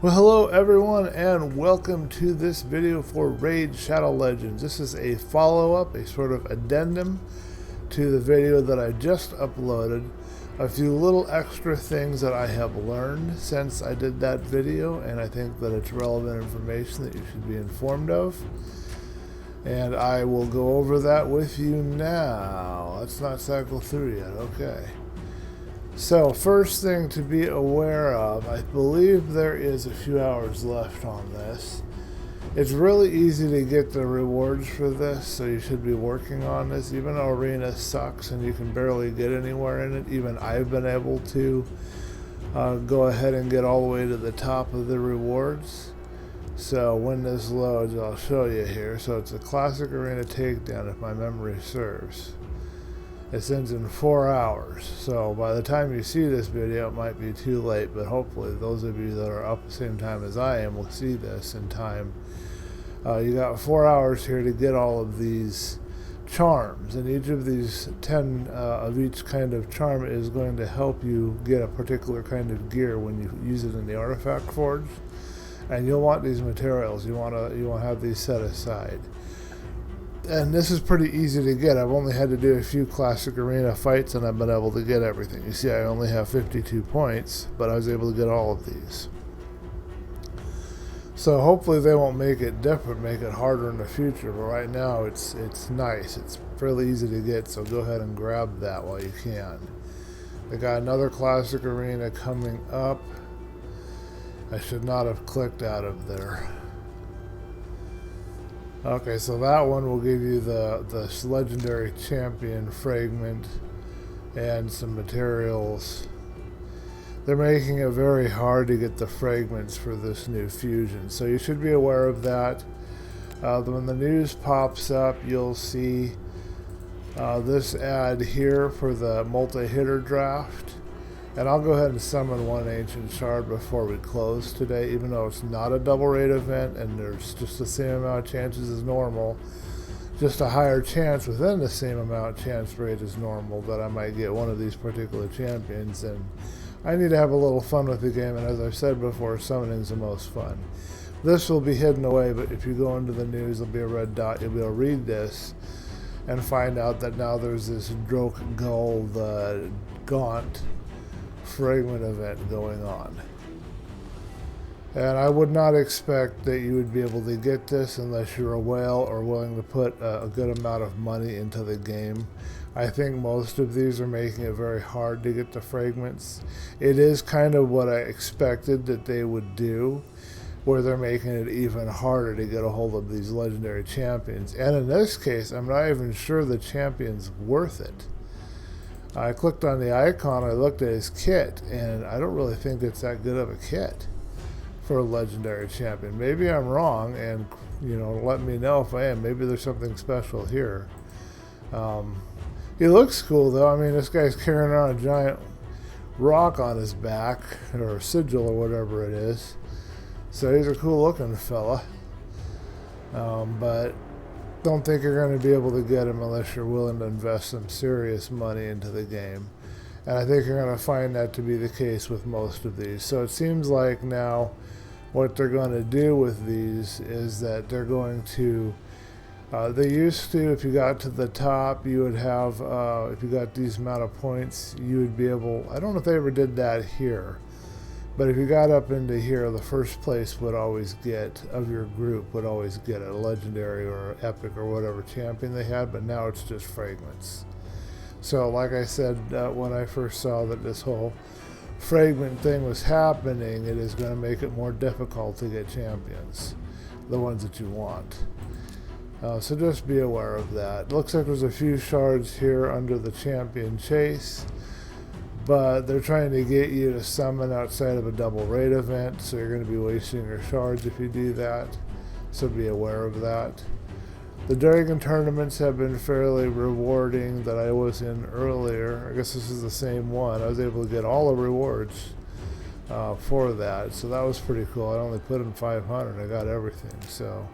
Well, hello everyone and welcome to this video for Raid Shadow Legends. This is a follow-up, a sort of addendum to the video that I just uploaded. A few little extra things that I have learned since I did that video, and I think that it's relevant information that you should be informed of. And I will go over that with you now. Let's not cycle through yet, okay. So, first thing to be aware of, I believe there is a few hours left on this. It's really easy to get the rewards for this, so you should be working on this. Even though Arena sucks and you can barely get anywhere in it, even I've been able to go ahead and get all the way to the top of the rewards. So when this loads, I'll show you here. So it's a classic Arena takedown if my memory serves. It ends in 4 hours, so by the time you see this video it might be too late, but hopefully those of you that are up the same time as I am will see this in time. You got 4 hours here to get all of these charms, and each of these 10 of each kind of charm is going to help you get a particular kind of gear when you use it in the artifact forge. And you'll want these materials, you want to have these set aside. And this is pretty easy to get. I've only had to do a few classic arena fights and I've been able to get everything. You see, I only have 52 points, but I was able to get all of these. So hopefully they won't make it different, make it harder in the future, but right now it's nice. It's fairly easy to get, so go ahead and grab that while you can. They got another classic arena coming up. I should not have clicked out of there. Okay, so that one will give you the legendary champion fragment and some materials. They're making it very hard to get the fragments for this new fusion, so you should be aware of that. When the news pops up, you'll see this ad here for the multi-hitter draft. And I'll go ahead and summon one ancient shard before we close today, even though it's not a double raid event and there's just the same amount of chances as normal, just a higher chance within the same amount of chance rate as normal that I might get one of these particular champions. And I need to have a little fun with the game, and as I've said before, summoning is the most fun. This will be hidden away, but if you go into the news, there'll be a red dot. You'll be able to read this and find out that now there's this Droke Gull, the Gaunt fragment event going on. And I would not expect that you would be able to get this unless you're a whale or willing to put a good amount of money into the game. I think most of these are making it very hard to get the fragments. It is kind of what I expected that they would do, where they're making it even harder to get a hold of these legendary champions. And in this case, I'm not even sure the champion's worth it. I clicked on the icon, I looked at his kit, and I don't really think it's that good of a kit for a legendary champion. Maybe I'm wrong, and let me know if I am. Maybe there's something special here. He looks cool though. I mean, this guy's carrying around a giant rock on his back, or a sigil or whatever it is. So he's a cool looking fella. But don't think you're going to be able to get him unless you're willing to invest some serious money into the game. And I think you're going to find that to be the case with most of these. So it seems like now what they're going to do with these is that they're going to, they used to, if you got to the top, you would have, if you got these amount of points, you would be able, I don't know if they ever did that here, but if you got up into here, the first place would always get, of your group, would always get a legendary or epic or whatever champion they had, but now it's just fragments. So like I said, when I first saw that this whole fragment thing was happening, it is going to make it more difficult to get champions, the ones that you want. So just be aware of that. Looks like there's a few shards here under the champion chase, but they're trying to get you to summon outside of a double raid event, so you're going to be wasting your shards if you do that, so be aware of that. The Dragon tournaments have been fairly rewarding that I was in earlier. I guess this is the same one. I was able to get all the rewards for that, so that was pretty cool. I only put in 500, I got everything, so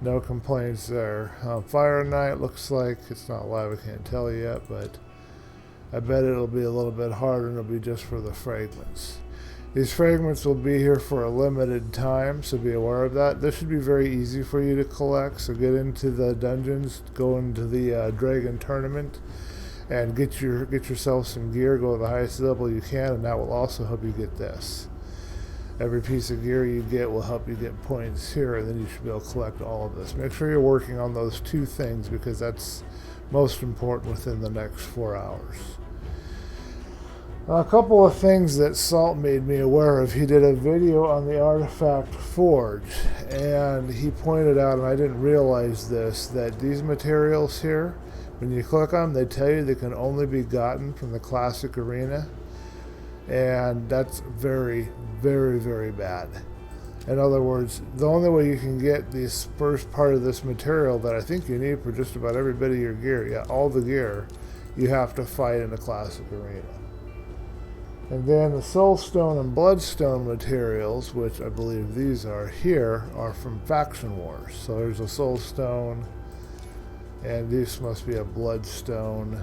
no complaints there. Fire Night looks like it's not live, I can't tell you yet, but I bet it'll be a little bit harder and it'll be just for the fragments. These fragments will be here for a limited time, so be aware of that. This should be very easy for you to collect, so get into the dungeons, go into the dragon tournament, and get yourself some gear, go to the highest level you can, and that will also help you get this. Every piece of gear you get will help you get points here, and then you should be able to collect all of this. Make sure you're working on those two things, because that's most important within the next 4 hours. A couple of things that Salt made me aware of. He did a video on the Artifact Forge, and he pointed out, and I didn't realize this, that these materials here, when you click on them, they tell you they can only be gotten from the Classic Arena, and that's very, very, very bad. In other words, the only way you can get this first part of this material that I think you need for just about every bit of your gear, yeah, all the gear, you have to fight in the Classic Arena. And then the Soulstone and Bloodstone materials, which I believe these are here, are from Faction Wars. So there's a Soulstone, and this must be a Bloodstone.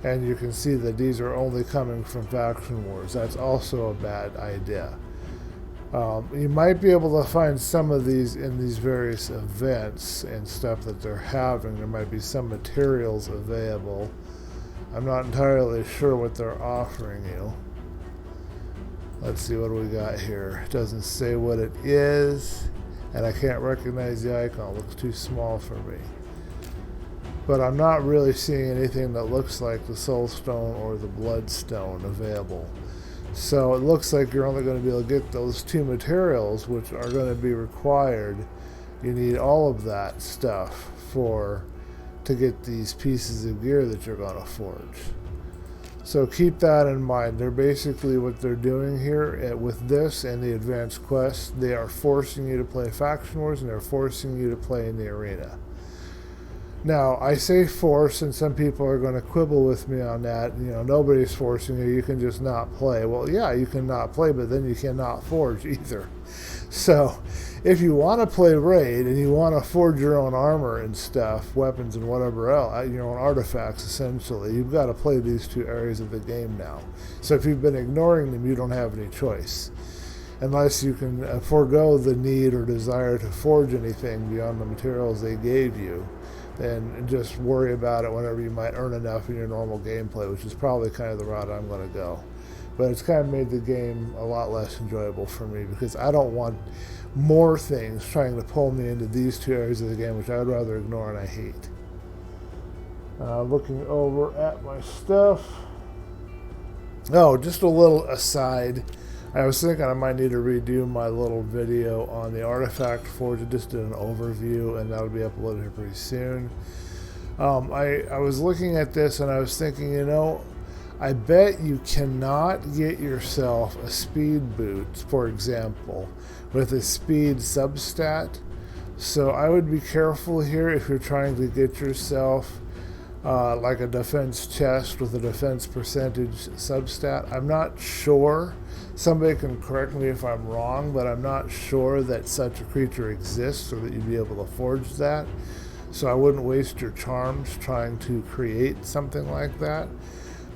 And you can see that these are only coming from Faction Wars. That's also a bad idea. You might be able to find some of these in these various events and stuff that they're having. There might be some materials available. I'm not entirely sure what they're offering you. Let's see, what do we got here? It doesn't say what it is, and I can't recognize the icon. It looks too small for me. But I'm not really seeing anything that looks like the Soulstone or the Bloodstone available. So it looks like you're only going to be able to get those two materials, which are going to be required. You need all of that stuff to get these pieces of gear that you're going to forge. So keep that in mind. They're basically, what they're doing here with this and the advanced quest, they are forcing you to play Faction Wars, and they're forcing you to play in the arena. Now, I say force, and some people are going to quibble with me on that. You know, nobody's forcing you. You can just not play. Well, yeah, you can not play, but then you cannot forge either. So, if you want to play Raid and you want to forge your own armor and stuff, weapons and whatever else, your own artifacts essentially, you've got to play these two areas of the game now. So if you've been ignoring them, you don't have any choice. Unless you can forego the need or desire to forge anything beyond the materials they gave you, and just worry about it whenever you might earn enough in your normal gameplay, which is probably kind of the route I'm going to go. But it's kind of made the game a lot less enjoyable for me, because I don't want more things trying to pull me into these two areas of the game, which I would rather ignore and I hate. Looking over at my stuff. Oh, just a little aside. I was thinking I might need to redo my little video on the Artifact Forge. I just did an overview, and that'll be uploaded here pretty soon. I was looking at this, and I was thinking, you know, I bet you cannot get yourself a speed boot, for example, with a speed substat. So I would be careful here if you're trying to get yourself like a defense chest with a defense percentage substat. I'm not sure. Somebody can correct me if I'm wrong, but I'm not sure that such a creature exists or that you'd be able to forge that. So I wouldn't waste your charms trying to create something like that.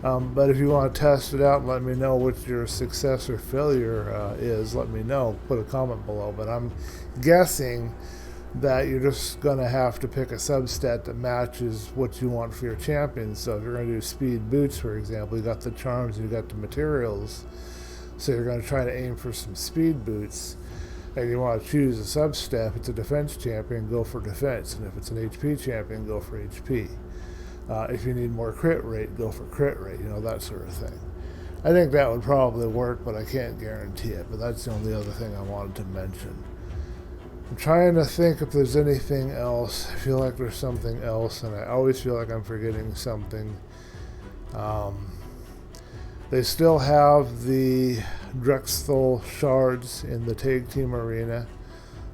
But if you want to test it out and let me know what your success or failure is, let me know. Put a comment below. But I'm guessing that you're just going to have to pick a substat that matches what you want for your champion. So if you're going to do speed boots, for example, you got the charms and you got the materials. So you're going to try to aim for some speed boots, and you want to choose a substat. If it's a defense champion, go for defense. And if it's an HP champion, go for HP. If you need more crit rate, go for crit rate, you know, that sort of thing. I think that would probably work, but I can't guarantee it. But that's the only other thing I wanted to mention. I'm trying to think if there's anything else. I feel like there's something else, and I always feel like I'm forgetting something. They still have the Drexthol shards in the tag team arena,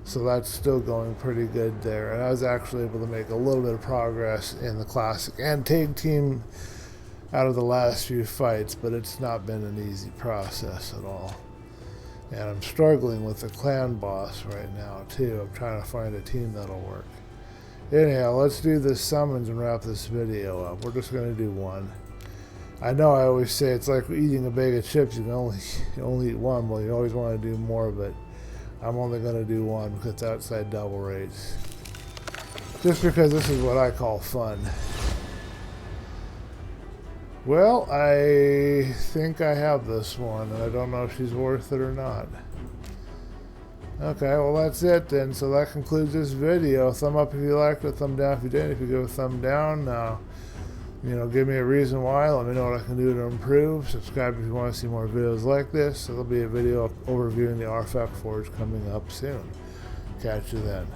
so that's still going pretty good there. And I was actually able to make a little bit of progress in the classic and tag team out of the last few fights, but it's not been an easy process at all. And I'm struggling with the clan boss right now too. I'm trying to find a team that'll work. Anyhow, let's do the summons and wrap this video up. We're just going to do one. I know I always say it's like eating a bag of chips. You can only eat one. Well, you always want to do more, but I'm only going to do one because it's outside double rates. Just because this is what I call fun. Well, I think I have this one, and I don't know if she's worth it or not. Okay, well that's it then. So that concludes this video. Thumb up if you liked it, thumb down if you didn't. If you give a thumb down, give me a reason why. Let me know what I can do to improve. Subscribe if you want to see more videos like this. There'll be a video overviewing the Artifact Forge coming up soon. Catch you then.